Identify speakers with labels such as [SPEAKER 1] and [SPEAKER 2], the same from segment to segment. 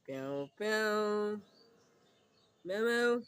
[SPEAKER 1] Meow meow. Meow meow.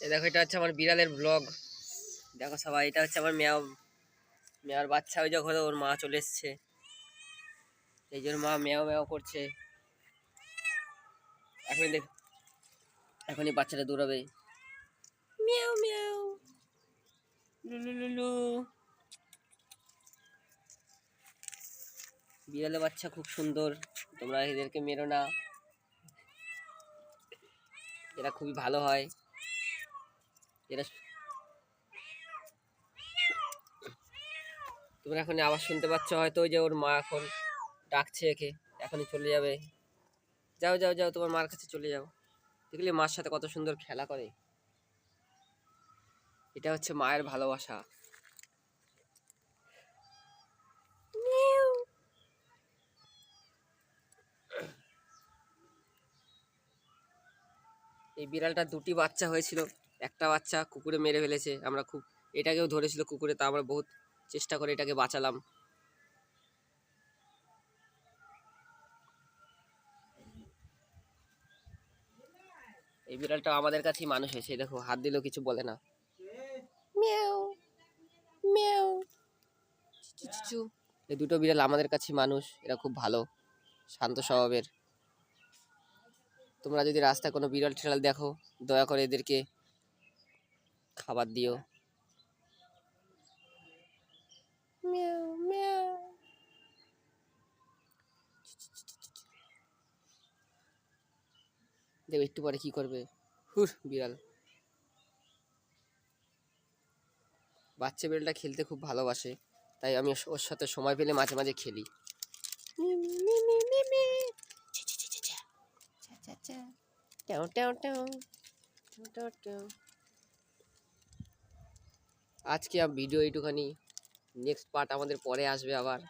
[SPEAKER 1] এই দেখো, এটা হচ্ছে আমার বিড়ালের ব্লগ। দেখো সবাই, এটা হচ্ছে আমার মেয়ার বাচ্চা। ওই যখন ওর মা চলে এসছে, এই যে ওর মা মেয়াও মেয়াও করছে। এখনই দেখ, এখনই বাচ্চাটা দৌড়াবে। মিয়াও মিয়াও, লুলু লুলু। বিড়ালের বাচ্চা খুব সুন্দর, তোমরা এদেরকে মেরো না, এরা খুবই ভালো হয়। এরা, তোমরা এখন আবার শুনতে পাচ্ছ হয়তো, ওই যে ওর মা এখন ডাকছে একে, এখনই চলে যাবে। যাও যাও যাও, তোমার মার কাছে চলে যাও। দেখলে মার সাথে কত সুন্দর খেলা করে। এটা হচ্ছে মায়ের ভালোবাসা। এই বিড়ালটা দুটি বাচ্চা হয়েছিল, একটা বাচ্চা কুকুরে মেরে ফেলেছে। আমরা খুব, এটাকেও ধরেছিল কুকুরে, তা আমরা বহুত চেষ্টা করে এটাকে বাঁচালাম। এই বিড়ালটা আমাদের কাছেই মানুষ হয়েছে। দেখো, হাত দিলেও কিছু বলে না। মিয়াও মিয়াও, চুচু। এই দুটো বিড়াল আমাদের কাছে মানুষ, এরা খুব ভালো, শান্ত স্বভাবের। তোমরা যদি রাস্তায় কোনো বিড়াল টিড়াল দেখো, দয়া করে এদেরকে খাবার দিও। Meow meow. দেখো একটু পরে কি করবে। হুর, বিড়াল। বাচ্চা বিড়ালটা খেলতে খুব ভালোবাসে, তাই আমি ওর সাথে সময় পেলে মাঝে মাঝে খেলি। আজকে ভিডিও এইটুখানি, নেক্সট পার্ট আমাদের পরে আসবে আবার।